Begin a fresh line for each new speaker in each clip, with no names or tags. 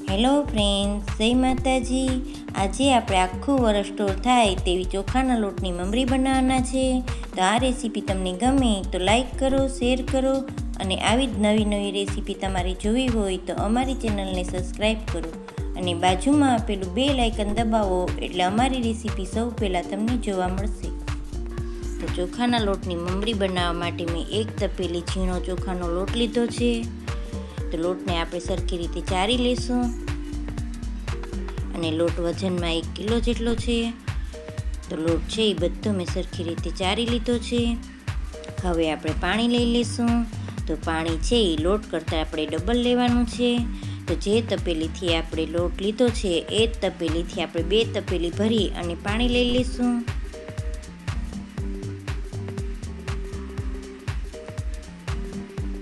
Hello friends, જય માતાજી. આજે આપણે આખું વર્ષ સ્ટોર થાય તેવી ચોખાના લોટની મમરી બનાવવાના છે. તો આ રેસીપી તમને ગમે તો લાઈક કરો, શેર કરો અને આવી જ નવી નવી રેસીપી તમારે જોવી હોય તો અમારી ચેનલને સબસ્ક્રાઈબ કરો અને બાજુમાં આપેલું બેલ આઇકન દબાવો એટલે અમારી રેસીપી સૌ પહેલાં તમને જોવા મળશે. તો ચોખાના લોટની મમરી બનાવવા માટે મેં એક તપેલી ઝીણો ચોખાનો લોટ લીધો છે. તો લોટને આપણે સરખી રીતે ચારી લઈશું અને લોટ વજનમાં 1 કિલો જેટલો છે. તો લોટ છે એ બધો મેં સરખી રીતે ચારી લીધો છે. હવે આપણે પાણી લઈ લઈશું. તો પાણી છે એ લોટ કરતાં આપણે ડબલ લેવાનું છે. તો જે તપેલીથી આપણે લોટ લીધો છે એ જ તપેલીથી આપણે 2 તપેલી ભરી અને પાણી લઈ લઈશું.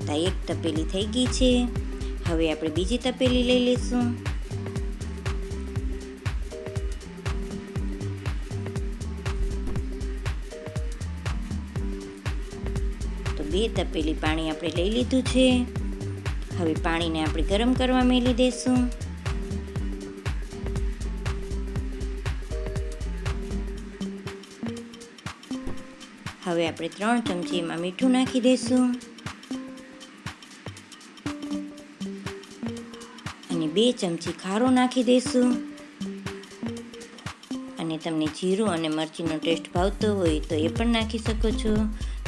તો એક તપેલી થઈ ગઈ છે. હવે આપણે બીજી તપેલી લઈ લઈશું. તો 2 તપેલી પાણી આપણે લઈ લીધું છે. હવે પાણીને આપણે ગરમ કરવા મેલી દઈશું. હવે આપણે 3 ચમચી એમાં મીઠું નાખી દઈશું અને 2 ચમચી ખારો નાખી દઈશું. અને તમને જીરું અને મરચીનો ટેસ્ટ ભાવતો હોય તો એ પણ નાખી શકો છો.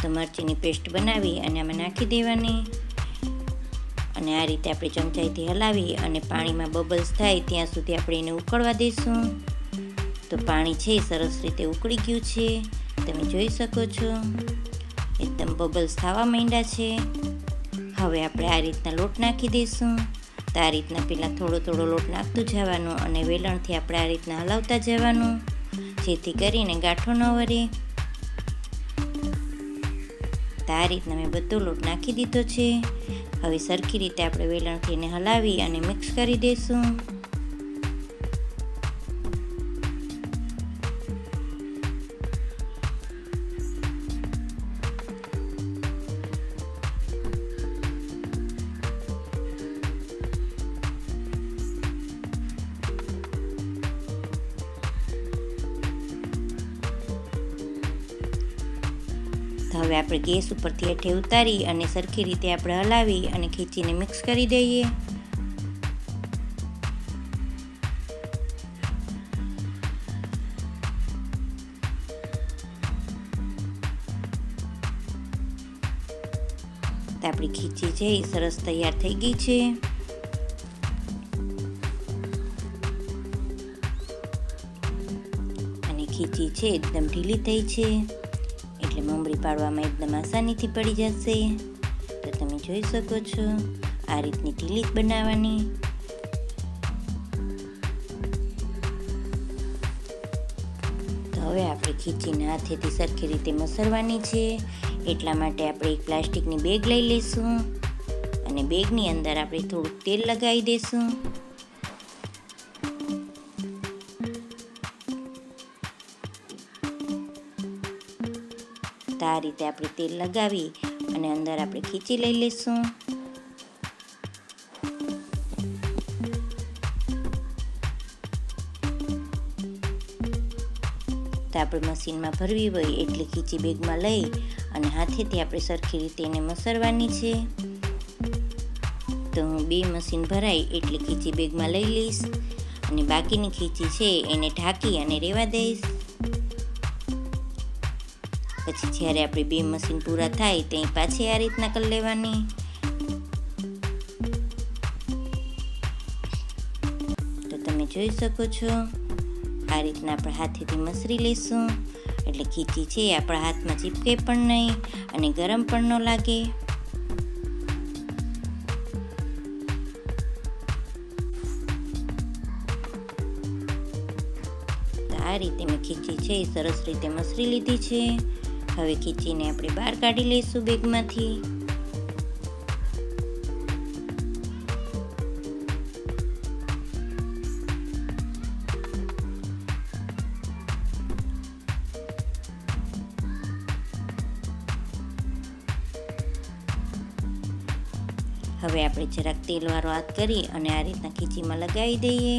તો મરચીની પેસ્ટ બનાવી અને આમાં નાખી દેવાની અને આ રીતે આપણે ચમચાઈથી હલાવી અને પાણીમાં બબલ્સ થાય ત્યાં સુધી આપણે એને ઉકળવા દઈશું. તો પાણી છે સરસ રીતે ઉકળી ગયું છે, તમે જોઈ શકો છો. એકદમ બબલ્સ થવા માંડ્યા છે. હવે આપણે આ રીતના લોટ નાખી દઈશું. તો આ રીતના પહેલાં થોડો થોડો લોટ નાખતું જવાનું અને વેલણથી આપણે આ રીતના હલાવતા જવાનું, જેથી કરીને ગાંઠો ન વળે. તો આ રીતના મેં બધો લોટ નાખી દીધો છે. હવે સરખી રીતે આપણે વેલણથી એને હલાવી અને મિક્સ કરી દઈશું. હવે આપણે ગેસ ઉપરથી હેઠે ઉતારી અને સરખી રીતે આપણે હલાવી અને ખીચીને મિક્સ કરી દઈએ. તો આપણી ખીચી છે એ સરસ તૈયાર થઈ ગઈ છે. અને ખીચી છે એકદમ ઢીલી થઈ છે એટલે મમરી પાડવામાં એકદમ આસાનીથી પડી જશે. તો તમે જોઈ શકો છો આ રીતની ઢીલી જ બનાવવાની. તો હવે આપણે ખીચીને હાથેથી સરખી રીતે મસળવાની છે. એટલા માટે આપણે એક પ્લાસ્ટિકની બેગ લઈ લઈશું અને બેગની અંદર આપણે થોડુંક તેલ લગાવી દઈશું. તો આ રીતે આપણે તેલ લગાવી અને અંદર આપણે ખીચી લઈ લઈશું. તો આપણે મશીનમાં ભરવી હોય એટલી ખીચી બેગમાં લઈ અને હાથેથી આપણે સરખી રીતે એને મસળવાની છે. તો હું 2 મશીન ભરાય એટલી ખીચી બેગમાં લઈ લઈશ અને બાકીની ખીચી છે એને ઢાંકી અને રહેવા દઈશ. પછી જ્યારે આપણે 2 મશીન પૂરા થાય ત્યાં પાછી આ રીતના કરી લેવાની. તો તમે જોઈ શકો છો આ રીતના આપણે હાથેથી મસળી લઈશું એટલે ખીચી છે આપણા હાથમાં ચીપકે પણ નહીં અને ગરમ પણ ન લાગે. તો આ રીતે મેં ખીચી છે એ સરસ રીતે મસળી લીધી છે. હવે ખીચીને આપણે બહાર કાઢી લઈશું બેગમાંથી. હવે આપણે જરાક તેલવાળો હાથ કરી અને આ રીતના ખીચીમાં લગાવી દઈએ.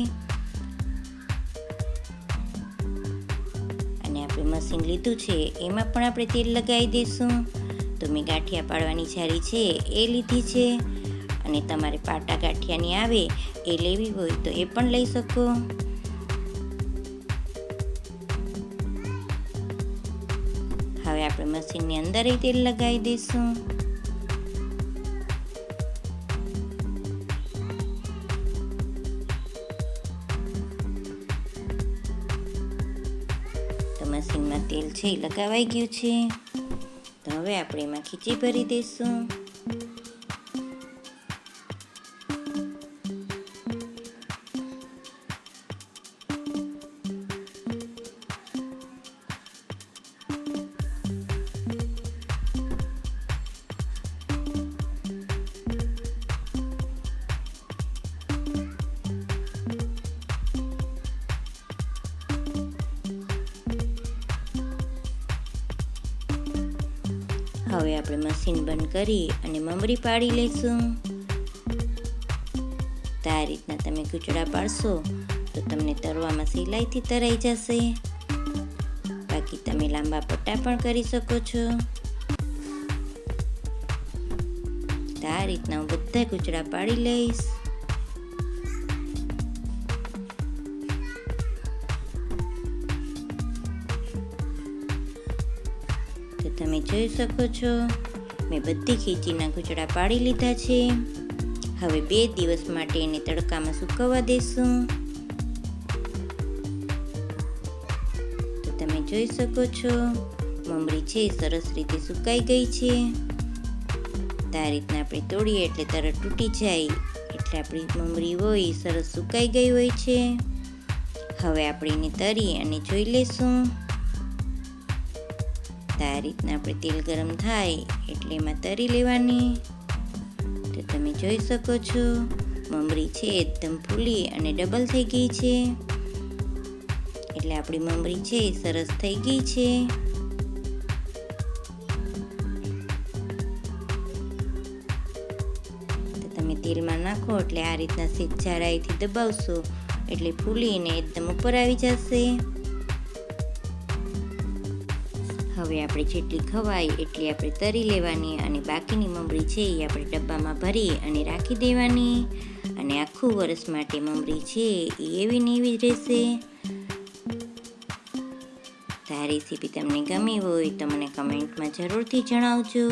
અને આપણે મશીન લીધું છે એમાં પણ આપણે તેલ લગાવી દઈશું. તો મેં ગાંઠિયા પાડવાની છારી છે એ લીધી છે, અને તમારે પાટા ગાંઠિયાની આવે એ લેવી હોય તો એ પણ લઈ શકો. હવે આપણે મશીનની અંદર તેલ લગાવી દઈશું. તો મશીનમાં તેલ છે એ લગાવાઈ ગયું છે. તો હવે આપણે એમાં ખીચી ભરી દઈશું. હવે આપણે મશીન બંધ કરી અને મમરી પાડી લઈશું. તો આ રીતના તમે કૂચડા પાડશો તો તમને તરવામાં સહેલાઈથી તરાઈ જશે. બાકી તમે લાંબા પટ્ટા પણ કરી શકો છો. તો આ રીતના હું બધા કૂચડા પાડી લઈશ. તમે જોઈ શકો છો મેં બધી ખીચીના કૂચડા પાડી લીધા છે. હવે 2 દિવસ માટે એને તડકામાં સૂકવવા દઈશું. તો તમે જોઈ શકો છો મમરી છે સરસ રીતે સુકાઈ ગઈ છે. તો આ રીતના આપણે તોડીએ એટલે તરત તૂટી જાય, એટલે આપણી મમરી હોય સરસ સુકાઈ ગઈ હોય છે. હવે આપણે એને તરી અને જોઈ લઈશું. આ રીતના આપણે તેલ ગરમ થાય એટલે એમાં તરી લેવાની. તો તમે જોઈ શકો છો મમરી છે એકદમ ફૂલી અને ડબલ થઈ ગઈ છે, એટલે આપણી મમરી છે સરસ થઈ ગઈ છે. તો તમે તેલમાં નાખો એટલે આ રીતના સેજ જાડાઈથી દબાવશો એટલે ફૂલીને એકદમ ઉપર આવી જશે. હવે આપણે જેટલી ખવાય એટલી આપણે તરી લેવાની, અને બાકીની મમરી છે એ આપણે ડબ્બામાં ભરી અને રાખી દેવાની. અને આખું વર્ષ માટે મમરી છે એ એવી ને એવી જ રહેશે. તો આ રેસીપી તમને ગમી હોય તો મને કમેન્ટમાં જરૂરથી જણાવજો.